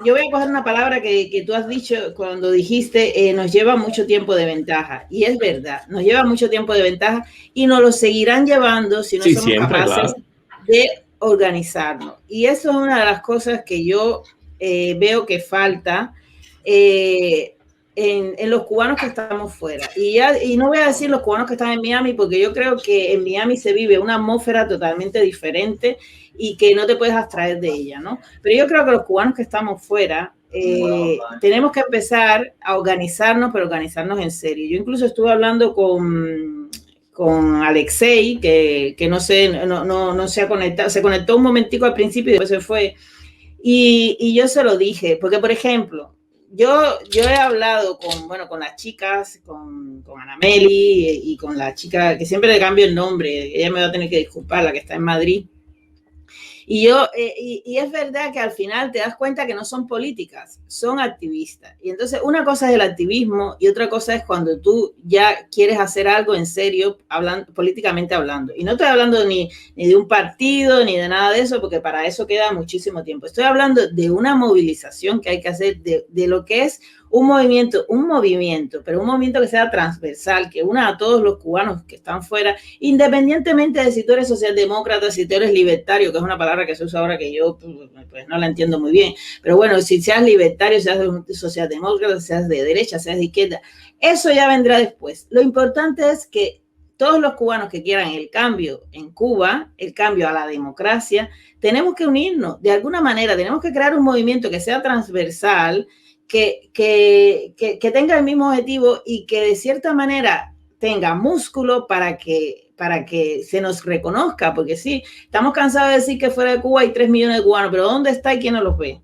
yo voy a coger una palabra que tú has dicho cuando dijiste nos lleva mucho tiempo de ventaja. Y es verdad, nos lleva mucho tiempo de ventaja y nos lo seguirán llevando si no somos siempre, capaces de organizarnos. Y eso es una de las cosas que yo veo que falta en los cubanos que estamos fuera. Y no voy a decir los cubanos que están en Miami, porque yo creo que en Miami se vive una atmósfera totalmente diferente y que no te puedes abstraer de ella, ¿no? Pero yo creo que los cubanos que estamos fuera tenemos que empezar a organizarnos, pero organizarnos en serio. Yo incluso estuve hablando con Alexei, que no se ha conectado, se conectó un momentico al principio y después se fue. Y yo se lo dije, porque por ejemplo, yo he hablado con las chicas, con Anameli y con la chica, que siempre le cambio el nombre, ella me va a tener que disculpar, la que está en Madrid. Y es verdad que al final te das cuenta que no son políticas, son activistas. Y entonces una cosa es el activismo y otra cosa es cuando tú ya quieres hacer algo en serio, políticamente hablando. Y no estoy hablando ni de un partido ni de nada de eso, porque para eso queda muchísimo tiempo. Estoy hablando de una movilización que hay que hacer de lo que es un movimiento, pero un movimiento que sea transversal, que una a todos los cubanos que están fuera, independientemente de si tú eres socialdemócrata, si tú eres libertario, que es una palabra que se usa ahora que yo pues no la entiendo muy bien, pero bueno, si seas libertario, seas socialdemócrata, seas de derecha, seas de izquierda, eso ya vendrá después. Lo importante es que todos los cubanos que quieran el cambio en Cuba, el cambio a la democracia, tenemos que unirnos de alguna manera, tenemos que crear un movimiento que sea transversal, que tenga el mismo objetivo y que de cierta manera tenga músculo para que se nos reconozca, porque sí, estamos cansados de decir que fuera de Cuba hay 3 millones de cubanos, pero ¿dónde está y quién no los ve?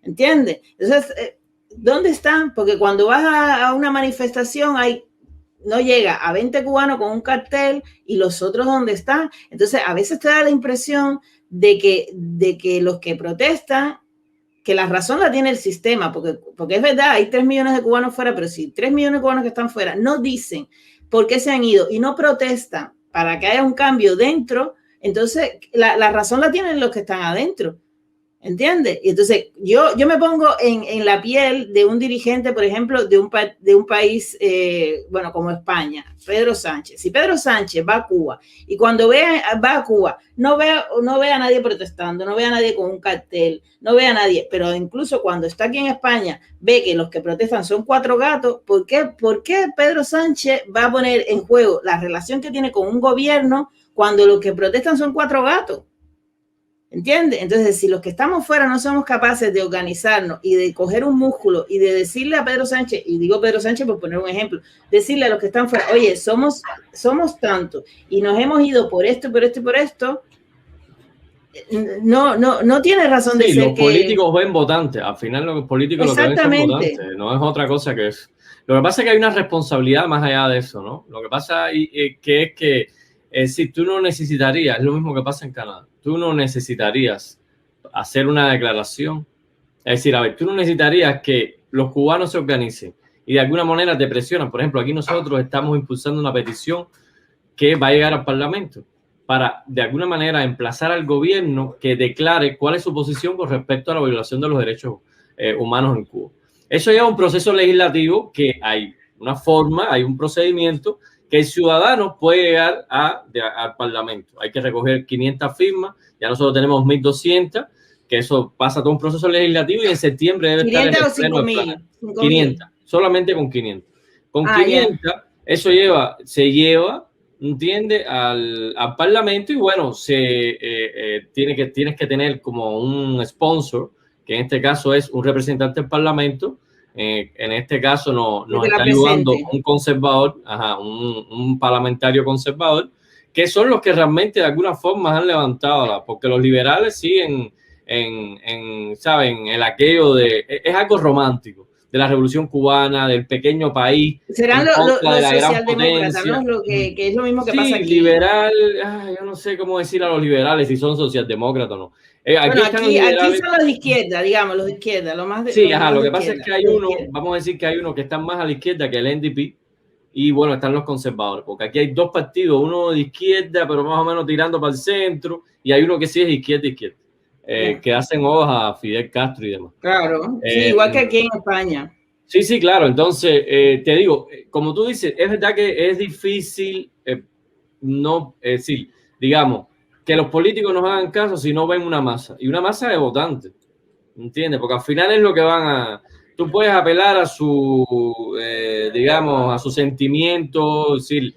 ¿Entiendes? Entonces, ¿dónde están? Porque cuando vas a una manifestación no llega a 20 cubanos con un cartel y los otros ¿dónde están? Entonces, a veces te da la impresión de que los que protestan, que la razón la tiene el sistema, porque es verdad, hay 3 millones de cubanos fuera, pero si 3 millones de cubanos que están fuera no dicen por qué se han ido y no protestan para que haya un cambio dentro, entonces la razón la tienen los que están adentro. ¿Entiendes? Y entonces yo me pongo en la piel de un dirigente, por ejemplo, de un país, como España, Pedro Sánchez. Si Pedro Sánchez va a Cuba y cuando va a Cuba no ve a nadie protestando, no ve a nadie con un cartel, no ve a nadie, pero incluso cuando está aquí en España ve que los que protestan son 4 gatos, ¿por qué Pedro Sánchez va a poner en juego la relación que tiene con un gobierno cuando los que protestan son 4 gatos? ¿Entiendes? Entonces, si los que estamos fuera no somos capaces de organizarnos y de coger un músculo y de decirle a Pedro Sánchez, y digo Pedro Sánchez por poner un ejemplo, decirle a los que están fuera, oye, somos tantos y nos hemos ido por esto, no tiene razón de ser. Los políticos ven votantes, al final los políticos lo que ven son votantes, no es otra cosa que eso. Lo que pasa es que hay una responsabilidad más allá de eso, ¿no? Lo que pasa es que si tú no necesitarías, es lo mismo que pasa en Canadá, tú no necesitarías hacer una declaración, es decir, a ver, tú no necesitarías que los cubanos se organicen y de alguna manera te presionan. Por ejemplo, aquí nosotros estamos impulsando una petición que va a llegar al Parlamento para de alguna manera emplazar al gobierno que declare cuál es su posición con respecto a la violación de los derechos humanos en Cuba. Eso lleva a un proceso legislativo que hay una forma, hay un procedimiento que el ciudadano puede llegar al Parlamento. Hay que recoger 500 firmas, ya nosotros tenemos 1.200, que eso pasa todo un proceso legislativo y en septiembre debe estar en el pleno del plan. 500, solamente con 500. Con 500, eso se lleva, ¿entiende? Al Parlamento y bueno, tienes que tener como un sponsor, que en este caso es un representante del Parlamento. En este caso nos está ayudando un conservador, un parlamentario conservador, que son los que realmente de alguna forma han levantado, porque los liberales siguen ¿saben? El aquello es algo romántico, de la revolución cubana, del pequeño país. Serán los socialdemócratas, ¿no? Que es lo mismo que pasa aquí. Liberal, yo no sé cómo decir a los liberales si son socialdemócratas o no. Aquí son los de izquierda, digamos, los de izquierda, lo más de. Sí, lo que pasa es que hay uno, vamos a decir que hay uno que está más a la izquierda que el NDP, y bueno, están los conservadores, porque aquí hay 2 partidos, uno de izquierda, pero más o menos tirando para el centro, y hay uno que sí es izquierda. que hacen odas a Fidel Castro y demás. Claro, sí, igual que aquí en España. Sí, sí, claro. Entonces, te digo, como tú dices, es verdad que es difícil, decir, digamos, que los políticos nos hagan caso si no ven una masa, y una masa de votantes, ¿entiendes? Porque al final es lo que van a... Tú puedes apelar a su, digamos, a sus sentimientos, decir,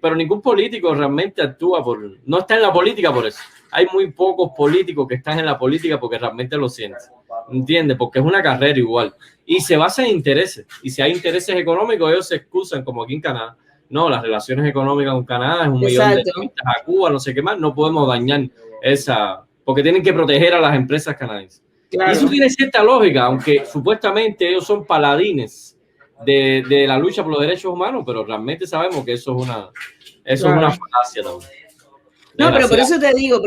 pero ningún político realmente actúa no está en la política por eso. Hay muy pocos políticos que están en la política porque realmente lo sienten, ¿entiendes? Porque es una carrera igual. Y se basa en intereses. Y si hay intereses económicos, ellos se excusan, como aquí en Canadá. No, las relaciones económicas con Canadá es 1 millón de turistas a Cuba, no sé qué más. No podemos dañar porque tienen que proteger a las empresas canadienses. Claro. Y eso tiene cierta lógica, aunque supuestamente ellos son paladines de la lucha por los derechos humanos, pero realmente sabemos que eso es una falacia también. No, pero por eso te digo,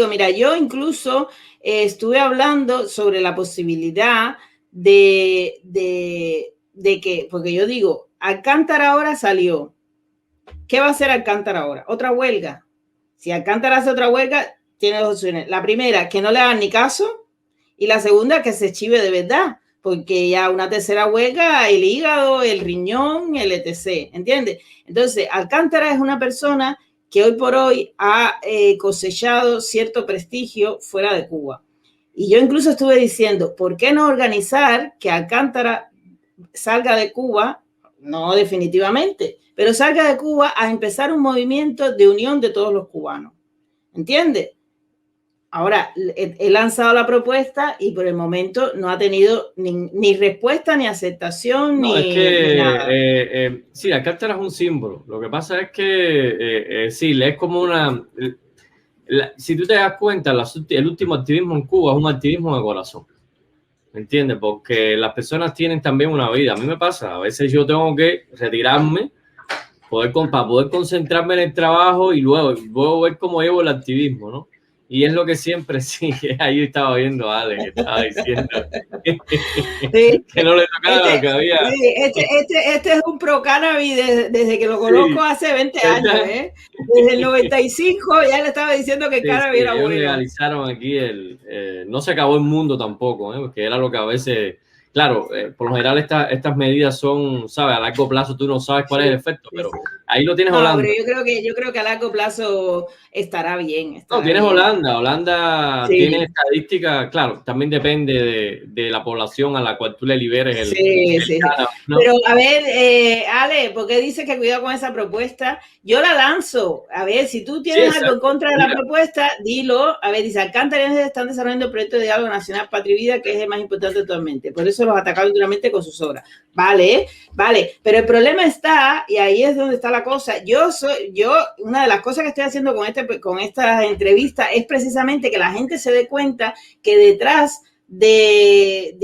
mira, yo incluso estuve hablando sobre la posibilidad de que, porque yo digo, Alcántara ahora salió. ¿Qué va a hacer Alcántara ahora? Otra huelga. Si Alcántara hace otra huelga, tiene 2 opciones. La primera, que no le hagan ni caso, y la segunda, que se chive de verdad, porque ya una tercera huelga, el hígado, el riñón, el etc. ¿Entiendes? Entonces, Alcántara es una persona que hoy por hoy ha cosechado cierto prestigio fuera de Cuba. Y yo incluso estuve diciendo, ¿por qué no organizar que Alcántara salga de Cuba? No definitivamente, pero salga de Cuba a empezar un movimiento de unión de todos los cubanos. ¿Entiendes? Ahora, he lanzado la propuesta y por el momento no ha tenido ni respuesta, ni aceptación, no, ni, es que, ni nada. Sí, Alcántara es un símbolo. Lo que pasa es que, sí, es como si tú te das cuenta, el último activismo en Cuba es un activismo de corazón. ¿Me entiendes? Porque las personas tienen también una vida. A mí me pasa, a veces yo tengo que retirarme para poder concentrarme en el trabajo y luego ver cómo llevo el activismo, ¿no? Y es lo que siempre, sí, ahí estaba viendo a Ale, que estaba diciendo que no le tocaba lo que había. Este es un pro cannabis desde que lo conozco hace 20 años, ¿eh? Desde el 95 ya le estaba diciendo que el cannabis era bueno. Legalizaron aquí no se acabó el mundo tampoco, porque era lo que a veces... Claro, por lo general estas medidas son, ¿sabes? A largo plazo tú no sabes cuál es el efecto, pero ahí lo tienes Holanda. Pero yo creo que a largo plazo estará bien. Tienes Holanda. Holanda tiene estadísticas, claro, también depende de la población a la cual tú le liberes el cannabis, ¿no? Pero a ver, Ale, ¿por qué dices que cuidado con esa propuesta? Yo la lanzo. A ver, si tú tienes algo en contra de la propuesta, dilo. A ver, dice, Alcántara están desarrollando el proyecto de diálogo nacional Patria y Vida, que es el más importante actualmente. Por eso los atacaron duramente con sus obras. Vale, pero el problema está, y ahí es donde está la cosa, una de las cosas que estoy haciendo con esta entrevista es precisamente que la gente se dé cuenta que detrás del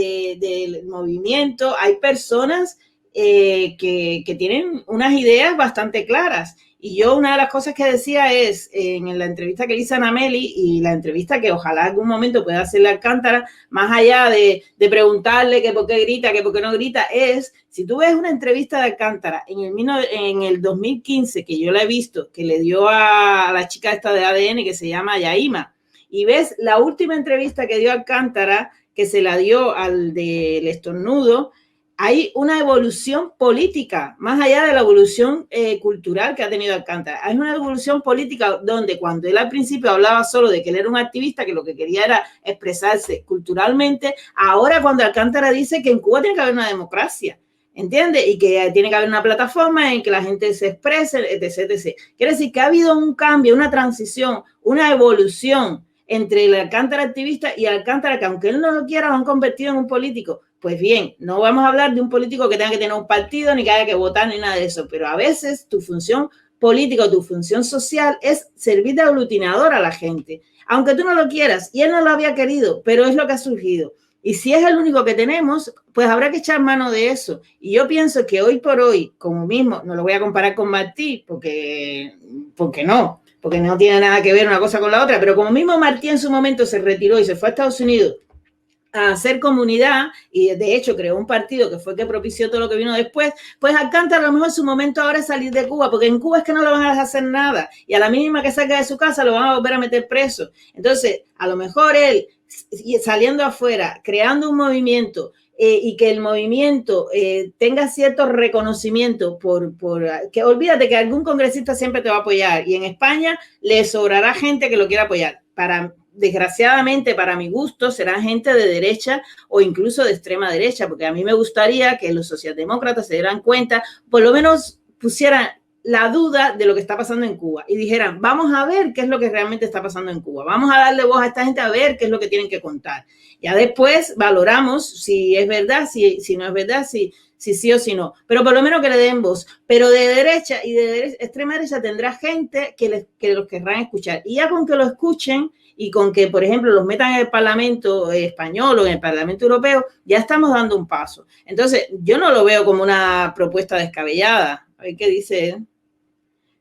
movimiento hay personas que tienen unas ideas bastante claras. Y yo una de las cosas que decía es, en la entrevista que le hice a Ana Meli y la entrevista que ojalá algún momento pueda hacerle a Alcántara, más allá de preguntarle que por qué grita, que por qué no grita, es, si tú ves una entrevista de Alcántara en el 2015, que yo la he visto, que le dio a la chica esta de ADN que se llama Yaima, y ves la última entrevista que dio Alcántara, que se la dio al del estornudo, hay una evolución política, más allá de la evolución cultural que ha tenido Alcántara. Hay una evolución política donde cuando él al principio hablaba solo de que él era un activista, que lo que quería era expresarse culturalmente, ahora cuando Alcántara dice que en Cuba tiene que haber una democracia, ¿entiendes? Y que tiene que haber una plataforma en que la gente se exprese, etc., etc. Quiere decir que ha habido un cambio, una transición, una evolución entre el Alcántara activista y Alcántara que aunque él no lo quiera lo han convertido en un político. Pues bien, no vamos a hablar de un político que tenga que tener un partido, ni que haya que votar, ni nada de eso, pero a veces tu función política o tu función social es servir de aglutinador a la gente, aunque tú no lo quieras, y él no lo había querido, pero es lo que ha surgido. Y si es el único que tenemos, pues habrá que echar mano de eso. Y yo pienso que hoy por hoy, como mismo, no lo voy a comparar con Martí, porque no tiene nada que ver una cosa con la otra, pero como mismo Martí en su momento se retiró y se fue a Estados Unidos a hacer comunidad, y de hecho creó un partido que fue el que propició todo lo que vino después, pues Alcántara a lo mejor su momento ahora es salir de Cuba, porque en Cuba es que no lo van a dejar hacer nada, y a la mínima que salga de su casa lo van a volver a meter preso. Entonces, a lo mejor él, saliendo afuera, creando un movimiento, y que el movimiento tenga cierto reconocimiento que olvídate que algún congresista siempre te va a apoyar, y en España le sobrará gente que lo quiera apoyar. Desgraciadamente, para mi gusto, será gente de derecha o incluso de extrema derecha, porque a mí me gustaría que los socialdemócratas se dieran cuenta, por lo menos pusieran la duda de lo que está pasando en Cuba y dijeran, vamos a ver qué es lo que realmente está pasando en Cuba, vamos a darle voz a esta gente a ver qué es lo que tienen que contar. Ya después valoramos si es verdad, si no es verdad, si sí o si no, pero por lo menos que le den voz. Pero de derecha y de extrema derecha tendrá gente que los querrán escuchar, y ya con que lo escuchen y con que, por ejemplo, los metan en el Parlamento español o en el Parlamento europeo, ya estamos dando un paso. Entonces, yo no lo veo como una propuesta descabellada. A ver qué dice.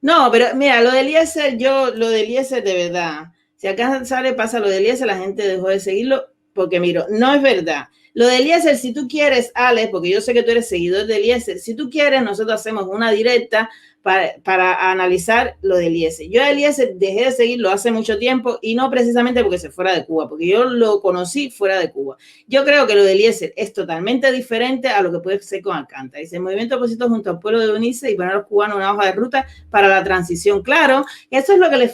No, pero mira, lo del IESER de verdad, si acá pasa lo del IESER, la gente dejó de seguirlo, porque mira, no es verdad. Lo del IESER, si tú quieres, Alex, porque yo sé que tú eres seguidor del IESER, si tú quieres, nosotros hacemos una directa para analizar lo del IESER. Yo el IESER dejé de seguirlo hace mucho tiempo, y no precisamente porque se fuera de Cuba, porque yo lo conocí fuera de Cuba. Yo creo que lo del IESER es totalmente diferente a lo que puede ser con Alcántara. Dice, el movimiento opositor junto al pueblo de unirse y poner a los cubanos una hoja de ruta para la transición. Claro, eso es lo que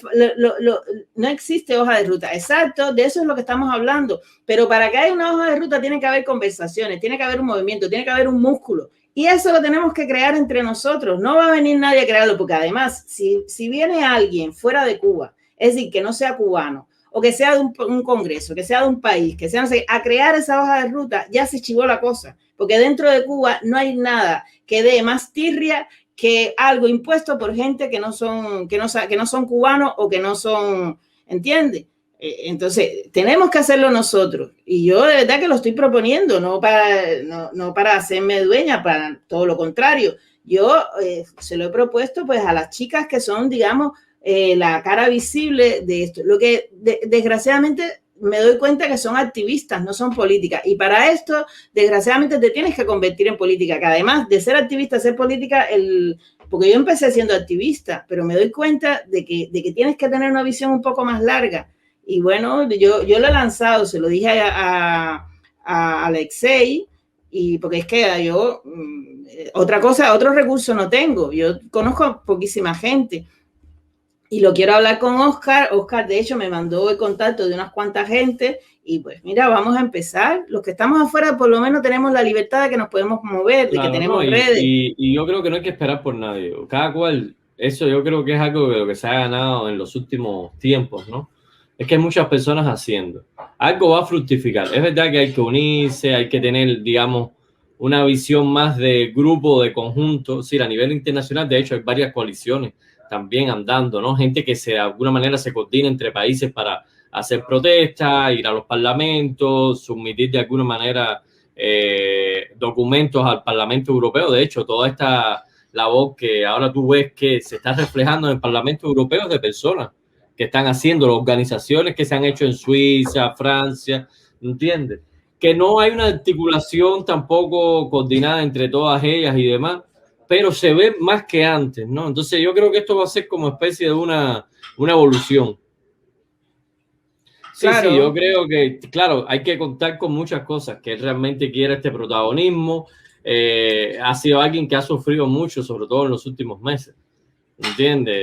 no existe hoja de ruta. Exacto, de eso es lo que estamos hablando. Pero para que haya una hoja de ruta tiene que haber conversaciones, tiene que haber un movimiento, tiene que haber un músculo. Y eso lo tenemos que crear entre nosotros. No va a venir nadie a crearlo, porque además, si viene alguien fuera de Cuba, es decir, que no sea cubano, o que sea de un congreso, que sea de un país, que sea, no sé, a crear esa hoja de ruta, ya se chivó la cosa. Porque dentro de Cuba no hay nada que dé más tirria que algo impuesto por gente que no son cubanos o que no son, ¿entiendes? Entonces, tenemos que hacerlo nosotros. Y yo de verdad que lo estoy proponiendo, no para hacerme dueña, para todo lo contrario. Yo se lo he propuesto pues a las chicas que son, digamos, la cara visible de esto. Lo que desgraciadamente me doy cuenta que son activistas, no son políticas. Y para esto, desgraciadamente, te tienes que convertir en política, que además de ser activista, ser política, porque yo empecé siendo activista, pero me doy cuenta de que tienes que tener una visión un poco más larga. Y bueno, yo lo he lanzado, se lo dije a Alexei, y porque es que yo, otro recurso no tengo. Yo conozco a poquísima gente y lo quiero hablar con Oscar. Oscar, de hecho, me mandó el contacto de unas cuantas gente y pues mira, vamos a empezar. Los que estamos afuera por lo menos tenemos la libertad de que nos podemos mover, de que tenemos redes. Y yo creo que no hay que esperar por nadie. Cada cual, eso yo creo que es algo de lo que se ha ganado en los últimos tiempos, ¿no? Es que hay muchas personas haciendo. Algo va a fructificar. Es verdad que hay que unirse, hay que tener, digamos, una visión más de grupo, de conjunto. Sí, a nivel internacional, de hecho, hay varias coaliciones también andando, ¿no? Gente que de alguna manera se coordina entre países para hacer protestas, ir a los parlamentos, submitir de alguna manera documentos al Parlamento Europeo. De hecho, toda esta labor que ahora tú ves que se está reflejando en el Parlamento Europeo de personas que están haciendo, las organizaciones que se han hecho en Suiza, Francia, ¿entiendes? Que no hay una articulación tampoco coordinada entre todas ellas y demás, pero se ve más que antes, ¿no? Entonces yo creo que esto va a ser como especie de una evolución. Sí, claro. Sí, yo creo que, claro, hay que contar con muchas cosas, que él realmente quiere este protagonismo. Ha sido alguien que ha sufrido mucho, sobre todo en los últimos meses. ¿Entiendes?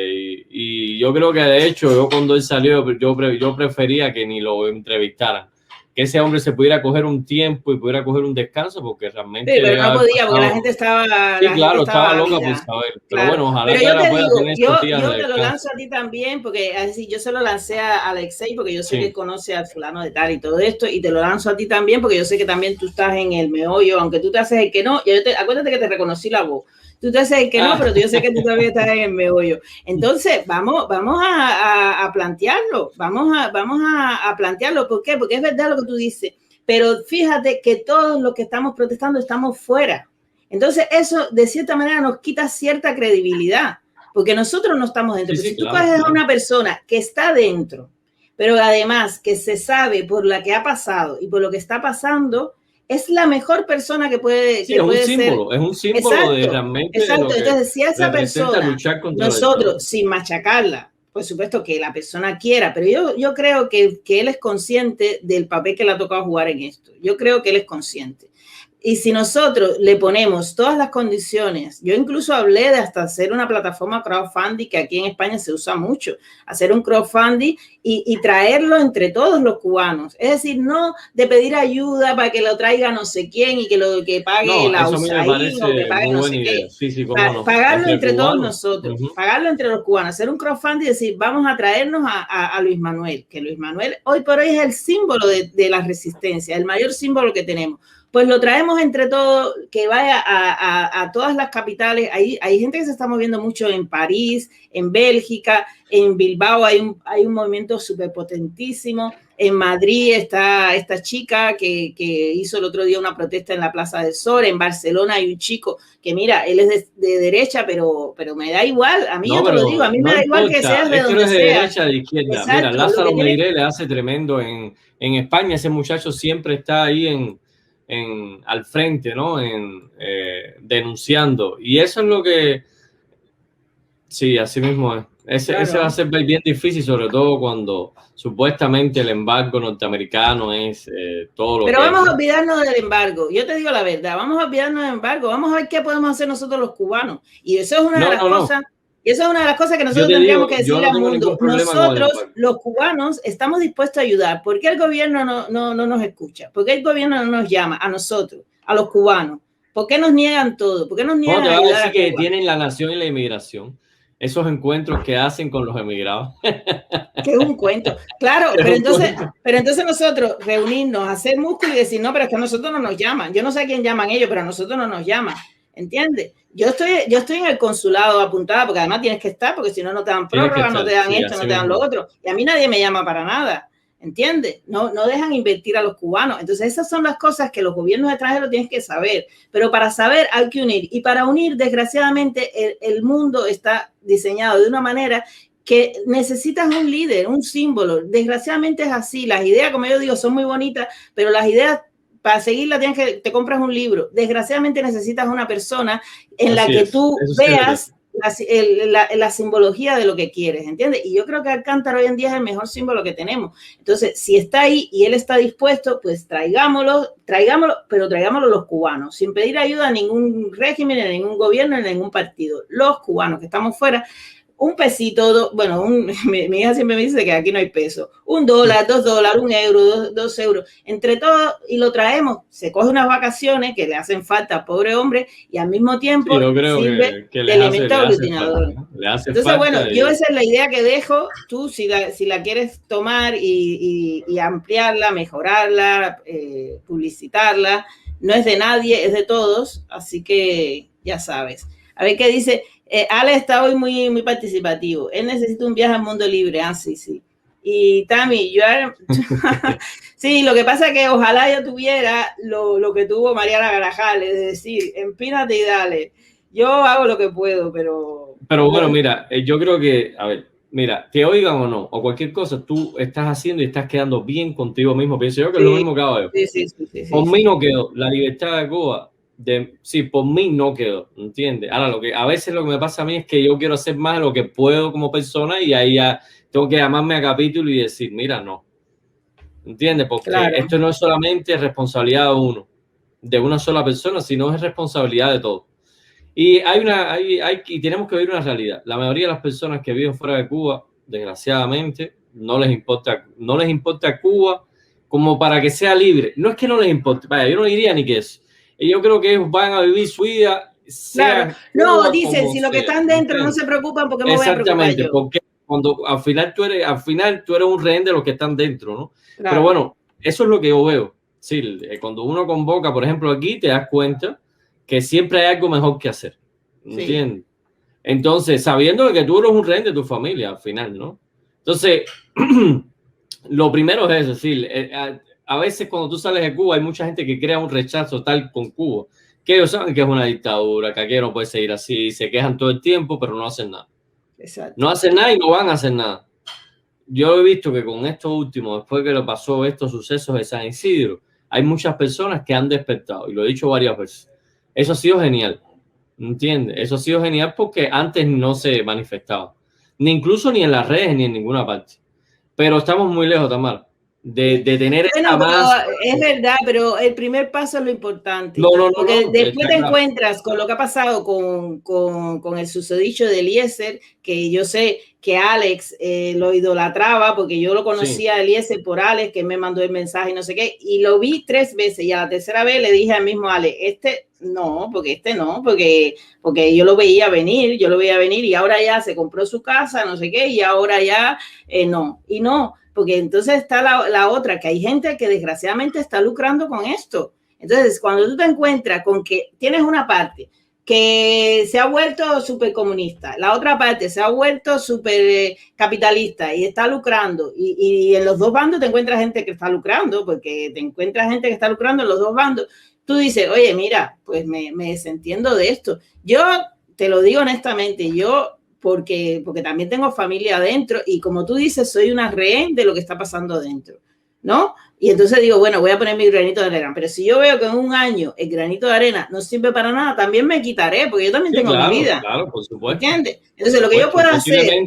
Y yo creo que de hecho yo cuando él salió yo prefería que ni lo entrevistaran, que ese hombre se pudiera coger un tiempo y pudiera coger un descanso, porque realmente sí, pero no podía, porque la gente estaba sí, claro, estaba loca por saber, pero claro. Bueno, ojalá pero que ahora pueda tener estos días yo te lo lanzo a ti también, porque así yo se lo lancé a Alexei, porque yo sé que conoce al fulano de tal y todo esto, y te lo lanzo a ti también, porque yo sé que también tú estás en el meollo, aunque tú te haces el que no, acuérdate que te reconocí la voz. Tú te haces que no, pero yo sé que tú todavía estás en el meollo. Entonces, vamos a plantearlo, vamos a plantearlo. ¿Por qué? Porque es verdad lo que tú dices, pero fíjate que todos los que estamos protestando estamos fuera. Entonces, eso de cierta manera nos quita cierta credibilidad, porque nosotros no estamos dentro. Sí, si tú coges a una persona que está dentro, pero además que se sabe por la que ha pasado y por lo que está pasando, es la mejor persona que puede, sí, que puede ser. Es un símbolo exacto, de realmente exacto. de lo que entonces, si a esa persona, luchar contra nosotros, sin machacarla, por supuesto que la persona quiera, pero yo creo que él es consciente del papel que le ha tocado jugar en esto. Yo creo que él es consciente. Y si nosotros le ponemos todas las condiciones, yo incluso hablé de hasta hacer una plataforma crowdfunding que aquí en España se usa mucho, hacer un crowdfunding y traerlo entre todos los cubanos. Es decir, no de pedir ayuda para que lo traiga no sé quién y que lo que pague la USAID o que pague no sé qué. Sí, sí, pagarlo entre todos nosotros, pagarlo entre los cubanos, hacer un crowdfunding y decir, vamos a traernos a Luis Manuel, que Luis Manuel hoy por hoy es el símbolo de la resistencia, el mayor símbolo que tenemos. Pues lo traemos entre todos, que vaya a todas las capitales. Hay gente que se está moviendo mucho en París, en Bélgica, en Bilbao hay un movimiento súper potentísimo. En Madrid está esta chica que hizo el otro día una protesta en la Plaza del Sol. En Barcelona hay un chico que, mira, él es de derecha, pero me da igual. A mí, yo te lo digo, a mí me da igual que seas de donde sea. De derecha, de izquierda. Exacto, mira, Lázaro Meiré le hace tremendo en España. Ese muchacho siempre está ahí al frente, ¿no? Denunciando. Y eso es lo que... Sí, así mismo es. Ese va a ser bien difícil, sobre todo cuando supuestamente el embargo norteamericano es todo lo Pero que vamos a olvidarnos del embargo. Yo te digo la verdad, vamos a olvidarnos del embargo. Vamos a ver qué podemos hacer nosotros los cubanos. Y eso es una de las cosas... Y eso es una de las cosas que nosotros tendríamos que decirle al mundo. Nosotros, los cubanos, estamos dispuestos a ayudar. ¿Por qué el gobierno no nos escucha? ¿Por qué el gobierno no nos llama a nosotros, a los cubanos? ¿Por qué nos niegan todo? ¿Por qué nos niegan ayudar? Te voy a decir que tienen la nación y la inmigración. Esos encuentros que hacen con los emigrados. Que es un cuento. Claro, pero entonces nosotros reunirnos, hacer músculo y decir, no, pero es que a nosotros no nos llaman. Yo no sé a quién llaman ellos, pero a nosotros no nos llaman. ¿Entiendes? Yo estoy en el consulado apuntada, porque además tienes que estar, porque si no, no te dan prórroga, no te dan esto, no te dan lo otro. Y a mí nadie me llama para nada. ¿Entiendes? No dejan invertir a los cubanos. Entonces, esas son las cosas que los gobiernos extranjeros tienen que saber. Pero para saber hay que unir. Y para unir, desgraciadamente, el mundo está diseñado de una manera que necesitas un líder, un símbolo. Desgraciadamente es así. Las ideas, como yo digo, son muy bonitas, pero las ideas, para seguirla, te compras un libro. Desgraciadamente necesitas una persona en la que tú veas la simbología de lo que quieres, ¿entiendes? Y yo creo que Alcántara hoy en día es el mejor símbolo que tenemos. Entonces, si está ahí y él está dispuesto, pues traigámoslo, pero traigámoslo los cubanos, sin pedir ayuda a ningún régimen, a ningún gobierno, a ningún partido. Los cubanos que estamos fuera, un pesito, mi hija siempre me dice que aquí no hay peso, $1, $2, €1, 2 euros, entre todos, y lo traemos, se coge unas vacaciones que le hacen falta al pobre hombre y al mismo tiempo sirve de elemento aglutinador. Entonces, bueno, yo esa es la idea que dejo. Tú, si la quieres tomar y ampliarla, mejorarla, publicitarla, no es de nadie, es de todos, así que ya sabes. A ver qué dice. Ale está hoy muy, muy participativo. Él necesita un viaje al mundo libre. Sí. Y Tami, sí, lo que pasa es que ojalá yo tuviera lo que tuvo Mariana Garajal, es decir, empínate y dale. Yo hago lo que puedo, pero bueno, mira, yo creo que, a ver, mira, que oigan o no, o cualquier cosa, tú estás haciendo y estás quedando bien contigo mismo. Pienso yo que es lo mismo que hago yo. Sí. Por mí no quedó. La libertad de Cuba, sí, por mí no quedó, ¿entiendes? Ahora, a veces lo que me pasa a mí es que yo quiero hacer más de lo que puedo como persona y ahí ya tengo que llamarme a capítulo y decir, mira, no. ¿Entiendes? Porque esto no es solamente responsabilidad de uno, de una sola persona, sino es responsabilidad de todos. Y y tenemos que ver una realidad. La mayoría de las personas que viven fuera de Cuba, desgraciadamente, no les importa Cuba como para que sea libre. No es que no les importe, vaya, yo no diría ni que eso. Y yo creo que ellos van a vivir su vida. Claro. No, dicen, si lo que están dentro no se preocupan, ¿por qué me voy a preocupar yo? Porque cuando al final tú eres un rehén de los que están dentro, ¿no? Claro. Pero bueno, eso es lo que yo veo. Sí, cuando uno convoca, por ejemplo, aquí, te das cuenta que siempre hay algo mejor que hacer. ¿Entiendes? Sí. Entonces, sabiendo que tú eres un rehén de tu familia al final, ¿no? Entonces, lo primero es decir, a veces cuando tú sales de Cuba hay mucha gente que crea un rechazo tal con Cuba, que ellos saben que es una dictadura, que aquí no puede seguir así, se quejan todo el tiempo, pero no hacen nada. Exacto. No hacen nada y no van a hacer nada. yo he visto que con esto último, después que lo pasó estos sucesos de San Isidro, hay muchas personas que han despertado, y lo he dicho varias veces. Eso ha sido genial, ¿entiendes? Eso ha sido genial porque antes no se manifestaba, ni incluso ni en las redes, ni en ninguna parte. Pero estamos muy lejos, Tamara, de tener bueno, más... Es verdad, pero el primer paso es lo importante. Porque después te encuentras con lo que ha pasado con el susodicho de Eliezer, que yo sé que Alex lo idolatraba, porque yo lo conocía a Eliezer por Alex, que me mandó el mensaje y no sé qué, y lo vi 3 veces, y a la tercera vez le dije al mismo Alex, porque yo lo veía venir, y ahora ya se compró su casa, no sé qué, y ahora ya no, porque entonces está la otra, que hay gente que desgraciadamente está lucrando con esto. Entonces, cuando tú te encuentras con que tienes una parte que se ha vuelto súper comunista, la otra parte se ha vuelto súper capitalista y está lucrando, y en los dos bandos te encuentras gente que está lucrando, porque te encuentras gente que está lucrando en los dos bandos, tú dices, oye, mira, pues me desentiendo de esto. Yo te lo digo honestamente, porque también tengo familia adentro y como tú dices, soy una rehén de lo que está pasando adentro, ¿no? Y entonces digo, bueno, voy a poner mi granito de arena, pero si yo veo que en un año el granito de arena no sirve para nada, también me quitaré, porque yo también tengo mi vida. Claro, por supuesto. ¿Entiendes? Entonces lo que yo puedo hacer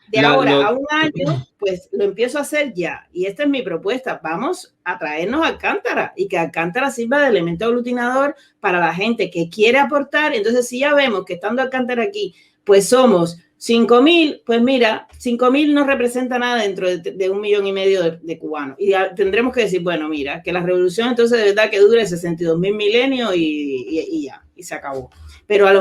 de ahora a un año, pues lo empiezo a hacer ya. Y esta es mi propuesta. Vamos a traernos Alcántara y que Alcántara sirva de elemento aglutinador para la gente que quiere aportar. Entonces, si ya vemos que estando Alcántara aquí, pues somos 5.000, pues mira, 5.000 no representa nada dentro de 1,5 millones de cubanos. Y tendremos que decir, bueno, mira, que la revolución entonces de verdad que dure 62.000 milenios y ya, y se acabó. Pero a lo